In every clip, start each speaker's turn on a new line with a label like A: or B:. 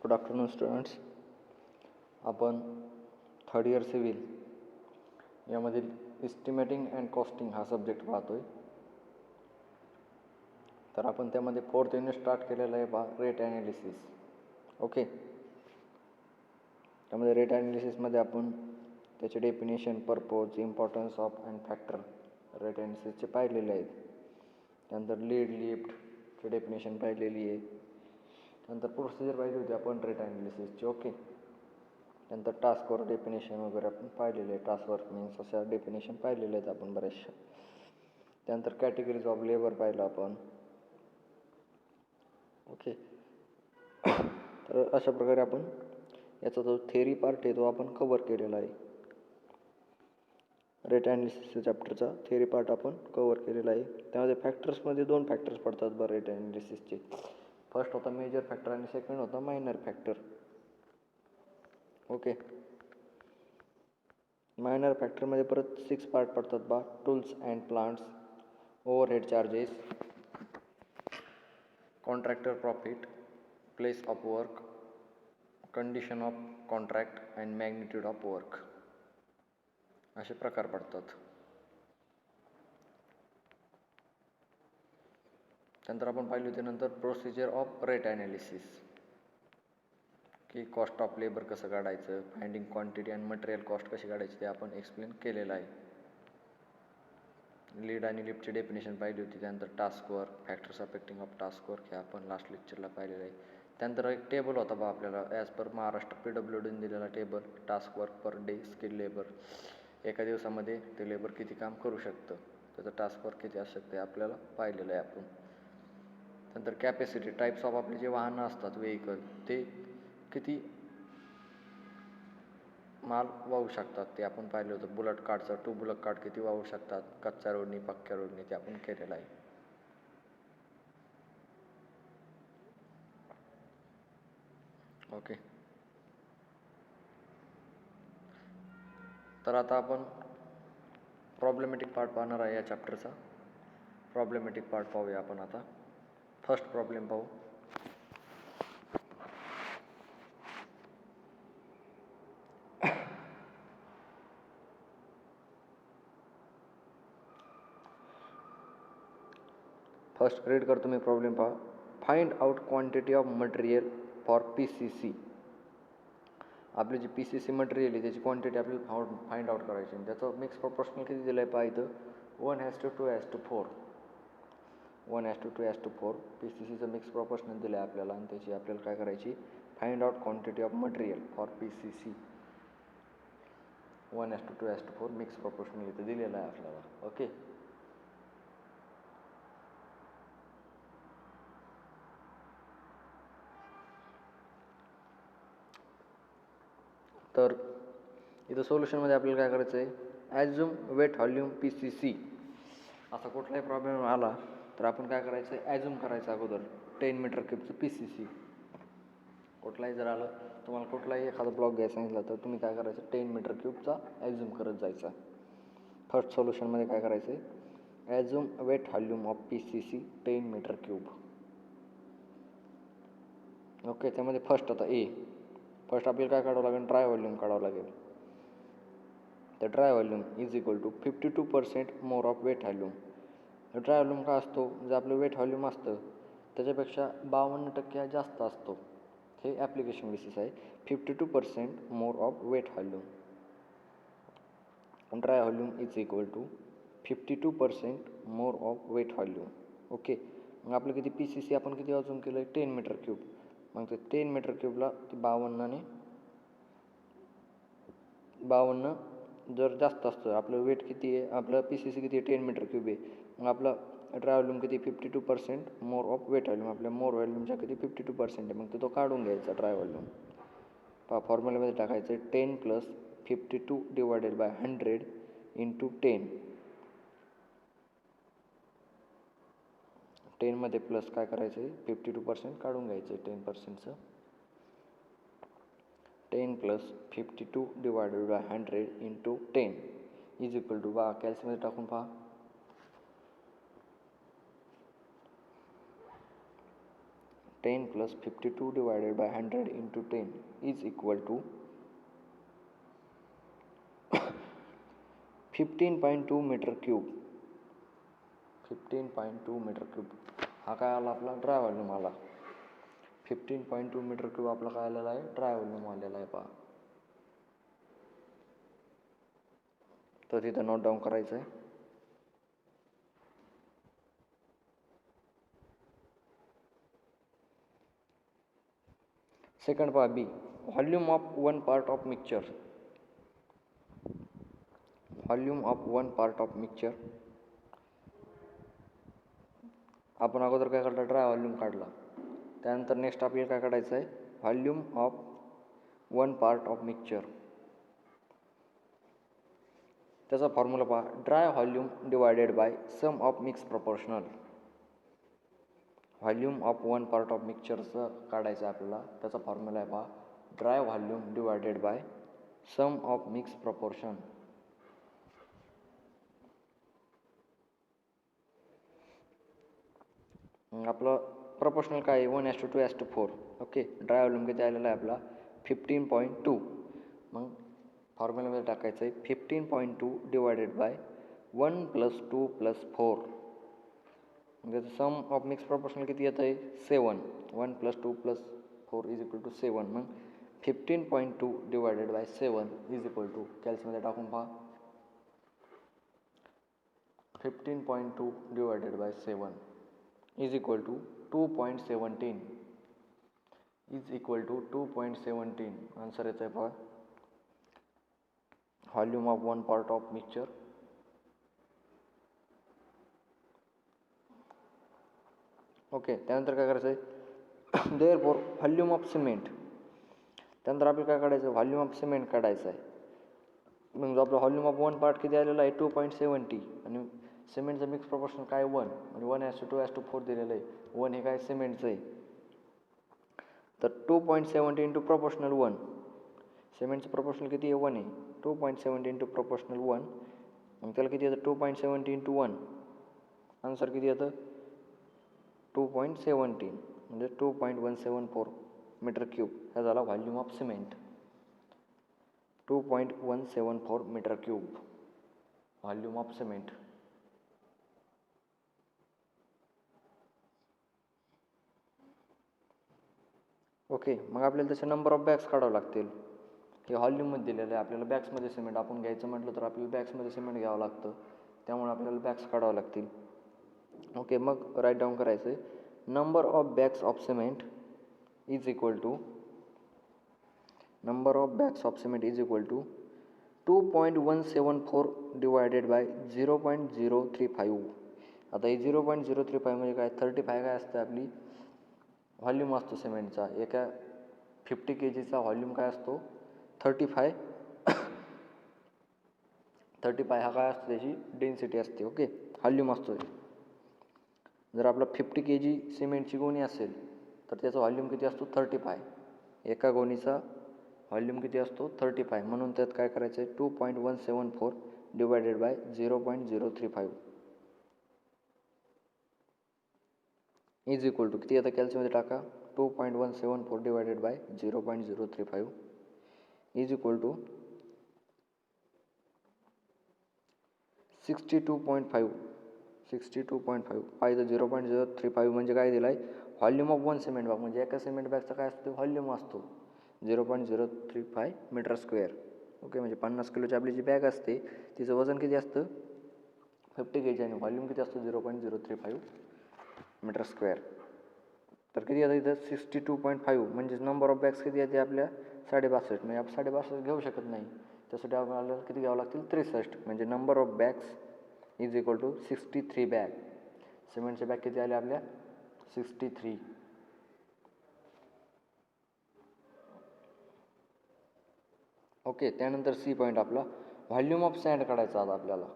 A: Good afternoon students. आपण third year civil यामधील estimating and costing हा सब्जेक्ट पाहतोय. तर आपण त्यामध्ये फोर्थ युनिट स्टार्ट केलेलं आहे रेट ॲनालिसिस. ओके, त्यामध्ये रेट ॲनालिसिसमध्ये आपण त्याचे definition, purpose, importance of and factor rate ॲनालिसिसचे पाहिलेले आहेत. त्यानंतर लीड लिफ्टचे डेफिनेशन पाहिलेली आहे. त्यानंतर प्रोसिजर पाहिली होती आपण रेट ॲनालिसिसची. ओके, त्यानंतर टास्कवर डेफिनेशन वगैरे आपण पाहिलेले आहे. टास्कवर मीन्स अशा डेफिनेशन पाहिलेले आहेत आपण बऱ्याचशा. त्यानंतर कॅटेगरीज ऑफ लेबर पाहिलं आपण. ओके, तर अशा प्रकारे आपण याचा जो थेरी पार्ट आहे तो आपण कवर केलेला आहे. रेट ॲनालिसिसच्या चॅप्टरचा थेरी पार्ट आपण कवर केलेला आहे. त्यामध्ये फॅक्टर्समध्ये 2 फॅक्टर्स पडतात बरं रेट ॲनालिसिसचे. फर्स्ट होता मेजर फॅक्टर आणि सेकंड होता मायनर फॅक्टर. ओके, मायनर फॅक्टरमध्ये परत 6 पार्ट पडतात tools and plants, overhead charges, contractor profit, place of work, condition of contract and magnitude of work असे प्रकार पडतात. त्यानंतर आपण पाहिली होती नंतर प्रोसिजर ऑफ रेट ॲनालिसिस, की कॉस्ट ऑफ लेबर कसं काढायचं, finding quantity and material cost कशी काढायची ते आपण एक्सप्लेन केलेलं आहे. लीड आणि लिफ्टची डेफिनेशन पाहिली होती. त्यानंतर task work, factors affecting of task work हे आपण लास्ट लेक्चरला पाहिलेलं आहे. त्यानंतर एक टेबल होता आपल्याला ॲज पर महाराष्ट्र PWDने दिलेला table, task work per day, skill labour, एका दिवसामध्ये ते लेबर किती काम करू शकतं, त्याचं टास्क वर्क किती असू शकते आपल्याला पाहिलेलं आहे आपण. त्यानंतर कॅपॅसिटी, टाईप्स ऑफ आपले जे वाहनं असतात व्हेकल ते किती माल वाहू शकतात ते आपण पाहिलं होतं. बुलेट कार्डचं 2 बुलेट कार्ड किती वाहू शकतात, कच्च्या रोडनी पक्क्या रोडनी ते आपण केलेलं आहे. ओके, तर आता आपण प्रॉब्लेमॅटिक पार्ट पाहणार आहे या चॅप्टरचा. प्रॉब्लेमॅटिक पार्ट पाहूया आपण आता. फर्स्ट प्रॉब्लेम पाहू. फर्स्ट रीड करतो मी प्रॉब्लेम. पहा, find out quantity of material for PCC. आपली जी PCC मटेरियल आहे त्याची क्वांटिटी आपल्याला फाइंड आउट करायची. त्याचं मिक्स प्रोपोर्शनल किती दिलं आहे पहा इथं, 1:2:4. 1:2:4 PCCचं मिक्स प्रोपोर्शनल दिलं आहे आपल्याला आणि त्याची आपल्याला काय करायची, find out quantity of material for PCC. 1:2:4 mix proportional इथं दिलेलं आहे आपल्याला. ओके, तर इथं सोल्युशनमध्ये आपल्याला काय करायचं आहे, ॲझ्युम वेट व्हॉल्यूम PCC. असा कुठलाही प्रॉब्लेम आला तर आपण काय करायचं आहे, ॲझ्युम करायचं अगोदर 10 मीटर क्यूबचं PCC. कुठलाही जर आलं, तुम्हाला कुठलाही एखादा ब्लॉक घ्यायला सांगितलं तर तुम्ही काय करायचं, 10 मीटर क्यूबचा ॲझ्युम करत जायचा. फर्स्ट सोल्युशनमध्ये काय करायचं आहे, assume wet volume of PCC 10 metre cube. Okay, त्यामध्ये फर्स्ट आता फर्स्ट आपल्याला काय काढावं लागेल, ड्राय व्हॉल्यूम काढावं लागेल. तर dry volume is equal to 52% more of wet volume. Dry volume काय असतो, जे आपलं वेट व्हॉल्यूम असतं त्याच्यापेक्षा 52% जास्त असतो. हे ॲप्लिकेशन बेसिस आहे. 52% more of wet volume. Dry volume is equal to 52% more of wet volume. Okay, मग आपलं किती PCC आपण किती अजून केलं आहे, 10 मीटर क्यूब. मग ते 10 मीटर क्यूबला 52 जर जास्त असतं, आपलं वेट किती आहे, आपलं PCC किती आहे, 10 मीटर क्यूब आहे. मग आपलं ड्राय व्हॉल्यूम किती, 52% मोर ऑफ वेट व्हॉल्यूम. आपल्या मोर व्हॉल्यूमच्या किती 52% आहे. मग तो काढून घ्यायचा ड्राय व्हॉल्यूम. फॉर्म्युल्यामध्ये टाकायचं 10 + 52 / 100 × 10. 10 मध्ये प्लस काय करायचं आहे, 52% काढून घ्यायचं आहे 10%चं. 10 + 52 / 100 × 10 इज इक्वल टू, कॅल्सीमध्ये टाकून पहा, 10 10 plus 52 divided by 100 into 10 is equal to 15.2 metre cube. 15.2 metre cube हा काय आला आपला ड्राय व्हॉल्यूम आला. 15.2 मीटर क्यूब आपला काय आलेला आहे ड्राय व्हॉल्यूम आलेला आहे पहा. तर तिथं नोट डाऊन करायचं आहे. सेकंड पहा B, volume of one part of mixture. Volume of one part of mixture आपण अगोदर काय काढला ड्राय व्हॉल्यूम काढला. त्यानंतर नेक्स्ट आपल्याला काय काढायचं आहे volume of one part of mixture. त्याचा फॉर्म्युला पहा, dry volume divided by sum of mix proportional. Volume of one part of मिक्सचरचं काढायचं आपल्याला. त्याचा फॉर्म्युला आहे पहा, dry volume divided by sum of mix proportion. आपलं प्रपोर्शनल काय आहे 1:2:4. ओके, ड्राय व्हॉल्यूम किती आलेला आहे आपला 15.2. मग फॉर्म्युलामध्ये टाकायचं आहे 15.2 डिवायडेड बाय 1 + 2 + 4. म्हणजे सम ऑफ मिक्स प्रपोर्शनल किती येत आहे 7. 1 + 2 + 4 इज इक्वल टू 7. मग 15.2 divided by 7 is equal to कॅल्सीमध्ये टाकून पहा 15.2 divided by 7 is equal to 2.17 is equal to 2.17. Answer येत आहे पहा volume of one part of mixture. Okay, त्यानंतर काय करायचं आहे देअरफॉर व्हॉल्यूम ऑफ सिमेंट. त्यानंतर आपल्याला काय काढायचं व्हॉल्यूम ऑफ सिमेंट काढायचं आहे. मग आपला व्हॉल्यूम ऑफ वन पार्ट किती आलेला आहे 2.70 आणि सिमेंटचं मिक्स प्रपोर्शन काय 1 म्हणजे 1:2:4 दिलेलं आहे. 1 हे काय सिमेंटचं आहे. तर 2.70 इंटू प्रपोर्शनल 1. सिमेंटचं प्रपोर्शनल किती आहे 1 आहे. 2.70 इंटू प्रपोर्शनल 1. मग त्याला किती येतं 2.70 इंटू 1. आन्सर किती येतं 2.17 म्हणजे 2.174 मीटर क्यूब. हा झाला volume of cement. 2.174 metre cube volume of cement. Okay, मग आपल्याला त्याचे नंबर ऑफ बॅग्स काढावं लागतील. हे व्हॉल्यूममध्ये दिलेलं आहे. आपल्याला बॅग्समध्ये सिमेंट आपण घ्यायचं म्हटलं तर आपल्याला बॅग्समध्ये सिमेंट घ्यावं लागतं. त्यामुळे आपल्याला बॅग्स काढावं लागतील. ओके, मग राईट डाऊन करायचं आहे number of bags of cement is equal to 2.174 divided by 0.035. आता ही 0.035 म्हणजे काय 35 काय असतं आपली व्हॉल्यूम असतो सिमेंटचा. एका 50 kgचा व्हॉल्यूम काय असतो 35 हा काय असतो त्याची डेन्सिटी असते. ओके, व्हॉल्यूम असतो. जर आपला 50 kg सिमेंटची गोणी असेल तर त्याचा व्हॉल्यूम किती असतो 35. एका गोणीचा व्हॉल्यूम किती असतो 35. म्हणून त्यात काय करायचं आहे 2.174 divided by 0.035 is equal to किती येतं कॅल्सीमध्ये टाका 2.174 divided by 0.035 is equal to 62.5. पाहिजे 0.035 म्हणजे काय दिलं आहे volume of one cement bag. म्हणजे एका सिमेंट बॅगचा काय असतो व्हॉल्यूम असतो 0.035 मीटर स्क्वेअर. ओके, म्हणजे 50 किलोची आपली जी बॅग असते तिचं वजन किती असतं 50 kg आणि व्हॉल्यूम किती असतो 0.035 मीटर स्क्वेअर. तर किती येतं इथं 62.5 म्हणजे नंबर ऑफ बॅग्स किती येते आपल्या 62.5. म्हणजे आपण 62.5 घेऊ शकत नाही. त्यासाठी आपल्याला किती घ्यावं लागतील 63. म्हणजे number of bags is equal to 63 bag. सिमेंटचे बॅग किती आले आपल्या 63. ओके, त्यानंतर सी पॉईंट आपला व्हॉल्यूम ऑफ सँड काढायचा आता आपल्याला.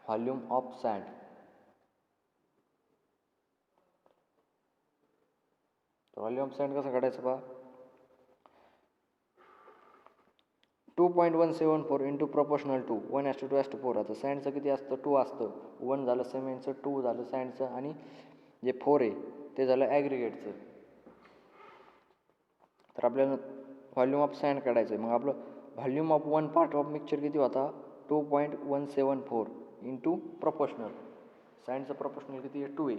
A: Volume of sand. Volume of sand कसं काढायचं पहा 2.174 इंटू प्रपोर्शनल टू 1:2:4. आता सँडचं किती असतं 2 असतं. 1 झालं सिमेंटचं 2 झालं सँडचं आणि जे 4 आहे ते झालं ॲग्रिगेटचं. तर आपल्याला व्हॉल्यूम ऑफ सँड काढायचं आहे. मग आपलं volume of one part of mixture किती होता? 2.174 इंटू प्रपोर्शनल. सँडचं प्रपोर्शनल किती आहे? 2 आहे.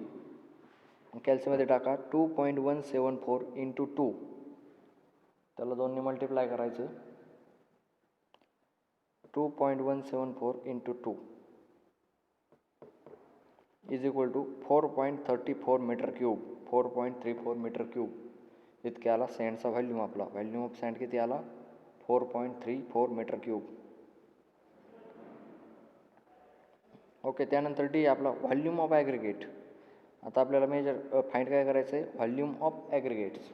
A: मग कॅल्सीमध्ये टाका 2.174 इंटू 2, त्याला 2ने मल्टिप्लाय करायचं. 2.174 into 2 is equal to 4.34 metre cube. 4.34 metre cube इतके आला सँडचा व्हॉल्यूम. आपला व्हॉल्यूम ऑफ सँड किती आला? 4.34 मीटर क्यूब. ओके. त्यानंतर डी आपला व्हॉल्यूम ऑफ ॲग्रिगेट. आता आपल्याला फाइंड काय करायचं आहे? Volume of aggregates.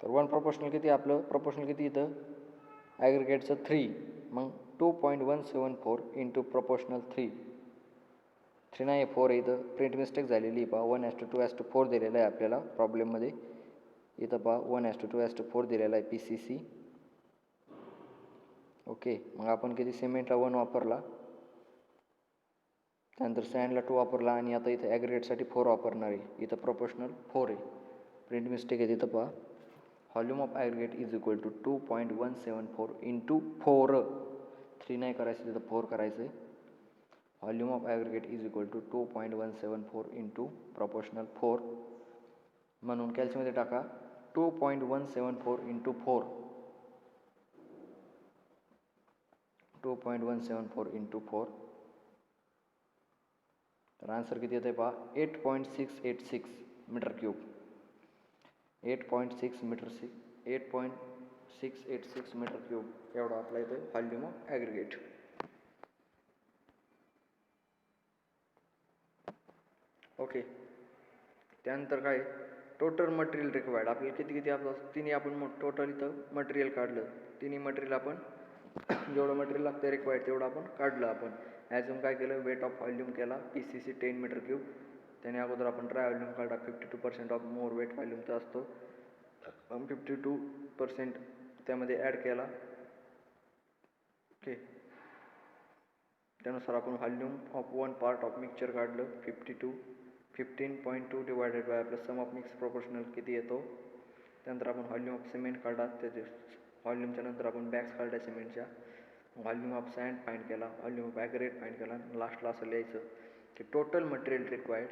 A: तर वन प्रपोर्शनल किती आपलं? प्रपोर्शनल किती इथं? ॲग्रिगेटचं 3. मग 2.174 इंटू प्रपोर्शनल 3. 3 नाही 4 आहे इथं. प्रिंट मिस्टेक झालेली पहा. 1:2:4 दिलेलं आहे आपल्याला प्रॉब्लेममध्ये. इथं पहा 1:2:4 दिलेला आहे PCC. ओके. मग आपण किती? सिमेंटला 1 वापरला, त्यानंतर सँडला 2 वापरला आणि आता इथं ॲग्रिगेटसाठी 4 वापरणार आहे. इथं प्रोपोर्शनल 4 आहे. प्रिंट मिस्टेक आहे तिथं पहा. Volume of aggregate is equal to 2.174 into 4. 3 नाही करायचं तिथं 4 करायचं आहे. Volume of aggregate is equal to 2.174 into proportional 4. म्हणून कॅल्सीमध्ये टाका 2.174 इंटू 4. 2.174 इंटू 4. तर आन्सर किती येतं आहे पहा? 8.686 मीटर क्यूब. 8.686 मीटर क्यूब एवढा आपला इथं व्हॉल्यूम ऑफ ॲग्रिगेट. ओके. त्यानंतर काय? Total material required. आपल्याला किती किती आपलं तिन्ही आपण टोटल इथं मटेरियल काढलं. तिन्ही मटेरियल आपण जेवढं मटेरियल लागतं रिक्वायर्ड तेवढं आपण काढलं. आपण ॲझ्युम काय केलं? वेट ऑफ व्हॉल्यूम केला PCC 10 मीटर क्यूब. त्याने अगोदर आपण ड्राय व्हॉल्यूम काढला. 52% ऑफ मोर वेट व्हॉल्यूमचा असतो. 52% त्यामध्ये ॲड केला. ओके. त्यानुसार आपण volume of one part of mixture काढलं 15.2 डिवायडेड बाय आपलं सम ऑफ मिक्स प्रोपोर्शनल किती येतो. त्यानंतर आपण व्हॉल्यूम ऑफ सिमेंट काढला. त्याचे व्हॉल्यूमच्या नंतर आपण बॅग्स काढल्या सिमेंटच्या. व्हॉल्यूम ऑफ सँड फाइंड केला. व्हॉल्यूम ऑफ ॲग्रिगेट फाइंड केला. लास्टला असं लिहायचं की total material required.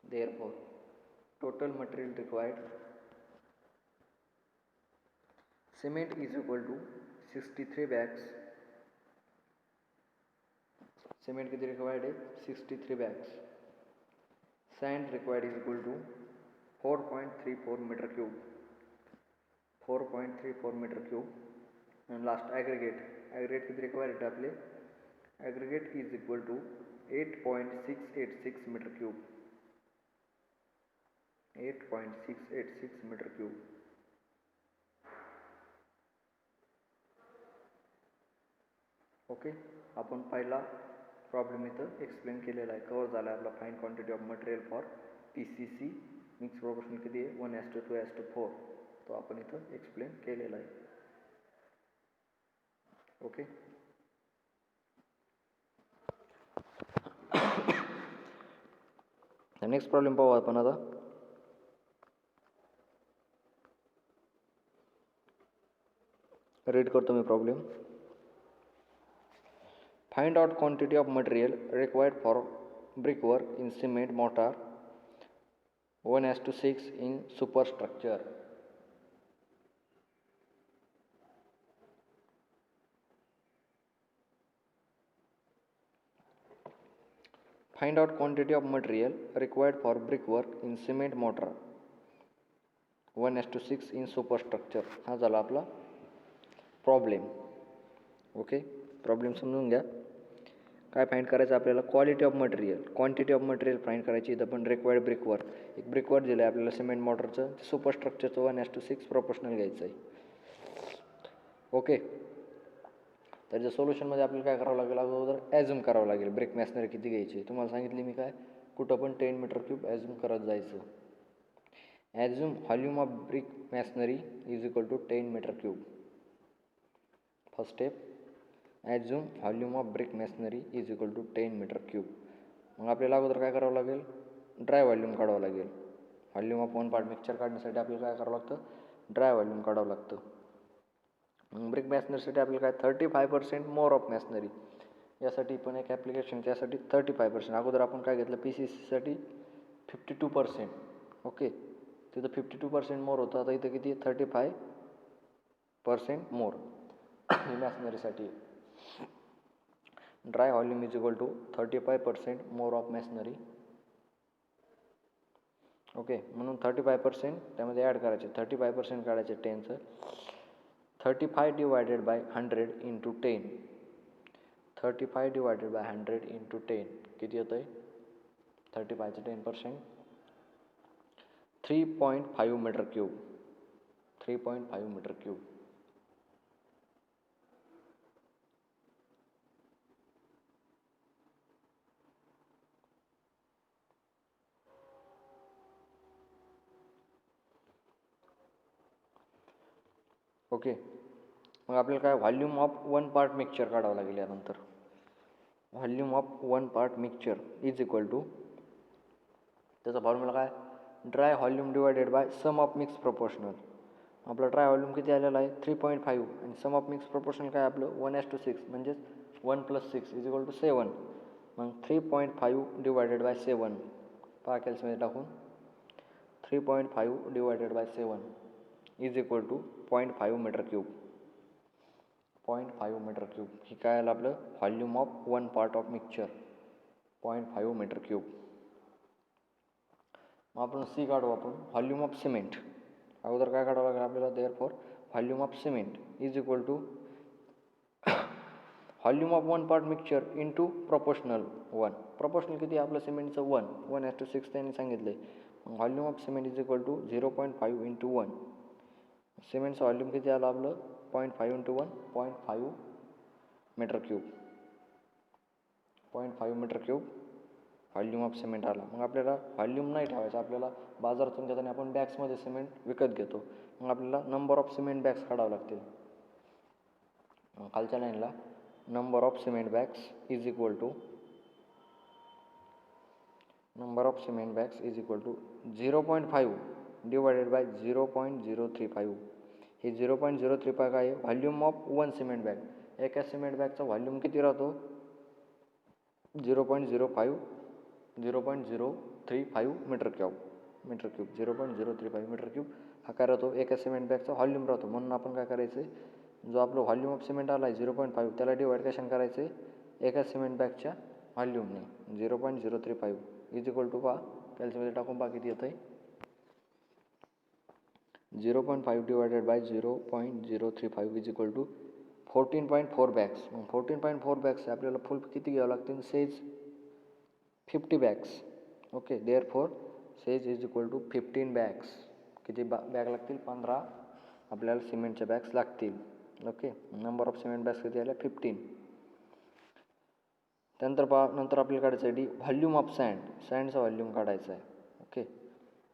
A: Therefore total material required cement is equal to 63 bags. Cement किती रिक्वायर्ड आहे? 63 bags. Sand required is equal to 4.34 metre cube. 4.34 metre cube. आणि last aggregate. Aggregate किती required आहे आपले? Aggregate is equal to 8.686 metre cube. 8.686 metre cube. Okay. आपण पहिला problem इथं explain केलेला आहे. कवर झाला आहे आपला fine quantity of material for PCC. Mix proportional किती आहे? 1:2:4. तो आपण इथं एक्सप्लेन केलेला आहे. ओके. नेक्स्ट प्रॉब्लेम पाहू आपण आता. रीड करतो मी problem. Find out quantity of material required for brickwork in cement mortar 1:6 in superstructure. Find out quantity of material required for brickwork in cement mortar 1:6 in superstructure. हा झाला आपला problem. Okay. Problem समजून घ्या. काय find करायचं आपल्याला? Quality of material. Quantity of material find करायची. इथं पण रिक्वायर्ड ब्रिकवर्क. एक ब्रिकवर्क दिलं आहे आपल्याला सिमेंट मोटरचं. सुपरस्ट्रक्चरचं 1:6 प्रोपोर्शनल घ्यायचं आहे. ओके. त्याच्या सोल्युशनमध्ये आपल्याला काय करावं लागेल? अगोदर ॲझ्युम करावं लागेल ब्रिक मॅसनरी किती घ्यायची. तुम्हाला सांगितले मी काय, कुठं पण 10 मीटर क्यूब ॲझ्युम करत जायचं. Assume volume of brick masonry is equal to 10 metre cube. First step, assume volume of brick masonry is equal to 10 metre cube. मग आपल्याला अगोदर काय करावं लागेल, ड्राय व्हॉल्यूम काढावं लागेल. Volume of one part mixture काढण्यासाठी आपल्याला काय करावं लागतं, ड्राय व्हॉल्यूम काढावं लागतं. मग ब्रिक मॅसनरीसाठी आपल्याला काय 35% मोर ऑफ मॅसनरी, यासाठी पण एक ॲप्लिकेशन, त्यासाठी 35%. अगोदर आपण काय घेतलं, PCCसाठी 52%. ओके, तिथं 52% मोर होतं, आता इथं किती 35% मोर मॅसनरीसाठी. Dry volume is equal to 35% more of masonry. Okay, म्हणून 35% त्यामध्ये ॲड करायचे, 35% काढायचे 10चं. 35 divided by 100 into 10. 35 divided by 100 into 10 किती येतं आहे, 35चं 10%, 3.5 metre cube. 3.5 metre cube. Okay, मग आपल्याला काय volume of one part mixture काढावं लागेल यानंतर. Volume of one part mixture is equal to, त्याचा फॉर्म्युला काय, dry volume divided by sum of mix proportional. आपला ड्राय व्हॉल्यूम किती आलेला आहे 3.5, आणि सम ऑफ मिक्स प्रोपोर्शनल काय आपलं 1:6, म्हणजेच 1 + 6 इज इक्वल टू 7. मग 3.5 डिवायडेड बाय 7, पहा कॅल्सीमध्ये टाकून, 3.5 divided by 7 is equal to 0.5 metre cube. 0.5 metre cube ही काय आलं आपलं volume of one part of mixture, 0.5 metre cube. मग आपण सी काढू, आपण व्हॉल्यूम ऑफ सिमेंट. अगोदर काय काढावं लागेल आपल्याला, therefore volume of cement is equal to volume of one part mixture into proportional 1. Proportional किती आपलं सिमेंटचं 1:6 त्यांनी सांगितलं आहे. Volume of cement is equal to 0.5 into 1. सिमेंटचं व्हॉल्यूम किती आलं आपलं 0.5 into 1, 0.5 metre cube. 0.5 metre cube volume of cement आला. मग आपल्याला व्हॉल्यूम नाही ठेवायचं, आपल्याला बाजारातून घेताना आपण बॅग्समध्ये सिमेंट विकत घेतो. मग आपल्याला नंबर ऑफ सिमेंट बॅग्स काढावं लागतील. खालच्या लाईनला number of cement bags is equal to 0.5 divided by 0.035. हे 0.035 काय आहे, volume of one cement bag. एका सिमेंट बॅगचा व्हॉल्यूम किती राहतो 0.035 मीटर क्यूब. 0.035 मीटर क्यूब हा काय राहतो, एका सिमेंट बॅगचा व्हॉल्यूम राहतो. म्हणून आपण काय करायचं आहे, जो आपलं व्हॉल्यूम ऑफ सिमेंट आला आहे 0.5, त्याला डिवाइड कशाने करायचं आहे, एका सिमेंट बॅगच्या व्हॉल्यूमने. 0.035 इज इक्वल टू, पहा कॅल्सीमध्ये टाकून पहा किती येतं आहे, 0.5 divided by 0.035 is equal to 14.4 bags. मग 14.4 बॅग्स आपल्याला फुल किती घ्यावं लागतील, says 50 bags. Okay, therefore says is equal to 15 bags. किती बॅग लागतील, 15 आपल्याला सिमेंटच्या बॅग्स लागतील. Okay, number of cement bags किती आल्या 15. त्यानंतर नंतर आपल्याला काढायचं आहे व्हॉल्यूम ऑफ सँड. सँडचा व्हॉल्यूम काढायचा आहे. ओके,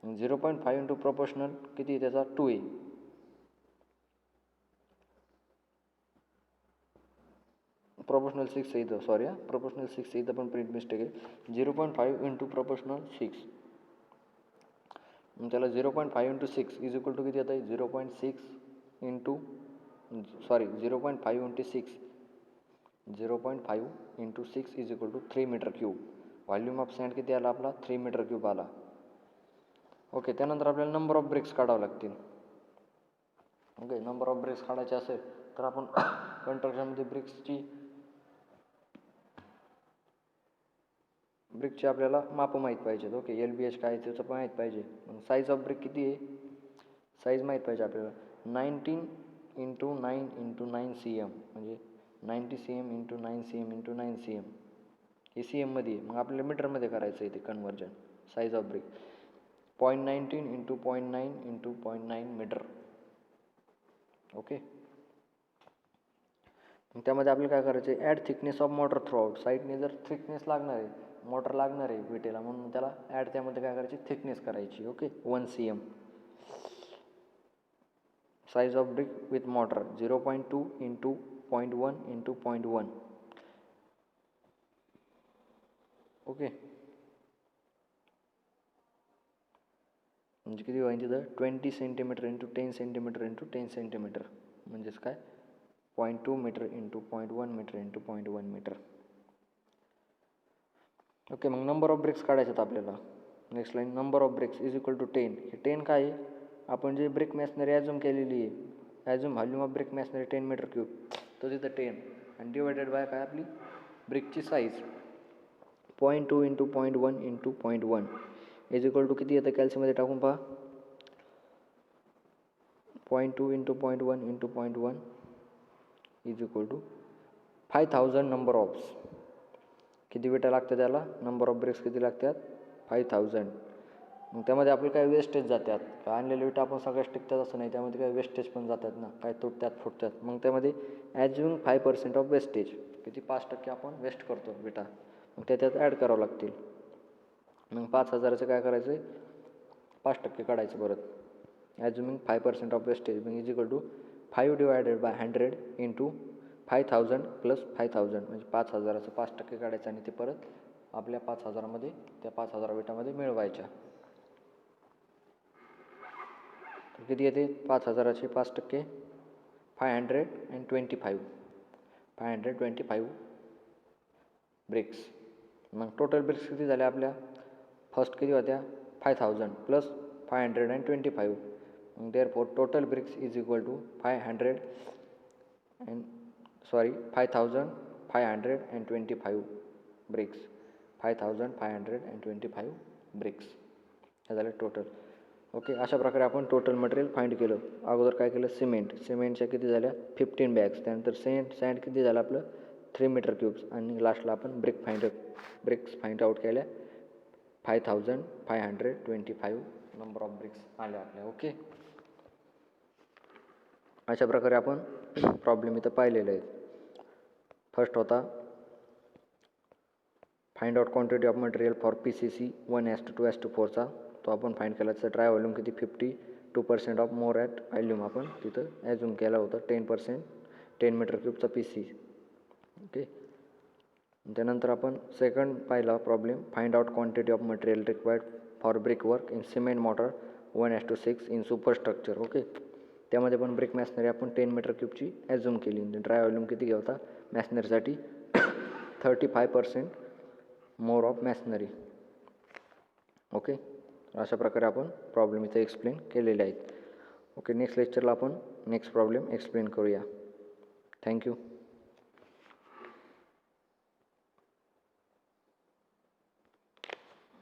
A: 0.5 इंटू प्रोपोर्शनल किती आहे त्याचा 2 आहे. प्रोपोर्शनल 6 आहे इथं, सॉरी प्रोपोर्शनल 6 आहे इथं, पण प्रिंट मिस्टेक आहे. 0.5 इंटू प्रोपोर्शनल 6, त्याला 0.5 इंटू 6 इज इक्वल टू किती येतं आहे, 0.5 into 6, 0.5 into 6 is equal to 3 metre cube. Volume of sand किती आला आपला 3 मीटर क्यूब आला. ओके, त्यानंतर आपल्याला नंबर ऑफ ब्रिक्स काढावं लागतील. ओके, नंबर ऑफ ब्रिक्स काढायचे असेल तर आपण कंस्ट्रक्शनमध्ये ब्रिकचे आपल्याला मापं माहीत पाहिजेत. ओके, LBH काय आहे त्याचं पण माहीत पाहिजे. साईज ऑफ ब्रिक किती आहे, साईज माहीत पाहिजे आपल्याला. 19 इंटू 9 इंटू 9 cm, म्हणजे 90 cm into 9 cm into 9 cm. हे CMमध्ये आहे. मग आपल्याला मीटरमध्ये करायचं आहे ते conversion. Size of brick 0.19 into 0.9 into 0.9 metre. Okay, त्यामध्ये आपल्याला काय करायचं आहे, add thickness of mortar throughout. साईडने जर थिकनेस लागणार आहे, मोटर लागणार आहे विटेला, म्हणून त्याला ॲड त्यामध्ये काय करायची, थिकनेस करायची. Okay, 1 cm. Size of brick with mortar 0.2 into 0.1 into 0.1. Okay, म्हणजे किती होईल तिथं 20 centimetre into 10 centimetre into 10 centimetre, म्हणजेच काय 0.2 metre into 0.1 metre into 0.1 metre. Okay, मग नंबर ऑफ ब्रिक्स काढायचे आहेत आपल्याला. Next line, number of bricks is equal to 10. हे 10 काय आहे, आपण जे ब्रिक मॅशनरी ॲझ्युम केलेली आहे, assume volume of brick masonry 10 metre cube, तो तिथं 10 आणि डिवायडेड बाय काय आपली ब्रिकची size 0.2 into 0.1 into 0.1 is equal to किती येतं कॅल्सीमध्ये टाकून पहा, 0.2 into 0.1 into 0.1 is equal to 5000 number ऑफ्स. किती विटा लागतात त्याला, नंबर ऑफ ब्रिक्स किती लागतात 5000. मग त्यामध्ये आपले काही वेस्टेज जातात, काय आणलेले विटा आपण सगळ्याच टिकतात असं नाही, त्यामध्ये काही वेस्टेज पण जातात ना, काय तुटतात फुटतात. मग त्यामध्ये ॲज्युमिंग 5% ऑफ वेस्टेज, किती 5% आपण वेस्ट करतो विटा, मग त्याच्यात ॲड करावं लागतील. मग 5000चं काय करायचं आहे 5% काढायचं परत, ॲज्युमिंग 5% ऑफ वेस्टेज मग is equal to 5 divided by 100 into 5000 plus 5000, म्हणजे 5000चं 5% काढायचं आणि ते परत आपल्या 5000मध्ये त्या 5000 विटामध्ये मिळवायच्या. तर किती येते 5000चे 5% 525 ब्रिक्स. मग टोटल ब्रिक्स किती झाल्या आपल्या, फर्स्ट किती होत्या 5000 प्लस 525, मग therefore total bricks is equal to 5525 bricks, 5525 bricks हे झाले टोटल. ओके, अशा प्रकारे आपण टोटल मटेरियल फाइंड केलं. अगोदर काय केलं, सिमेंटच्या किती झाल्या 15 बॅग्स, त्यानंतर सँड किती झालं आपलं 3 मीटर क्यूब्स, आणि लास्टला आपण ब्रिक्स फाइंड आउट केल्या 5525 नंबर ऑफ ब्रिक्स आल्या आपल्या. ओके, अशा प्रकारे आपण प्रॉब्लेम इथं पाहिलेले आहेत. फर्स्ट होता find out quantity of material for PCC 1:2:4चा, तो आपण फाइंड केला. त्याचा ड्राय व्हॉल्यूम किती 52% ऑफ मोर ॲट व्हॉल्यूम आपण तिथं ॲझ्युम केला होता 10 मीटर क्यूबचा PC. ओके, त्यानंतर आपण सेकंड पाहिला problem, find out quantity of material required for brick work in cement mortar 1:6 in superstructure. Okay, त्यामध्ये पण ब्रिक मॅशनरी आपण 10 मीटर क्यूबची ॲझ्युम केली. ड्राय व्हॉल्यूम किती घ्यावता मॅशनरीसाठी 35% मोर ऑफ मॅशनरी. ओके, अशा प्रकारे आपण प्रॉब्लेम इथे एक्सप्लेन केलेले आहेत. ओके, नेक्स्ट लेक्चरला आपण नेक्स्ट प्रॉब्लेम एक्सप्लेन करूया. थँक्यू.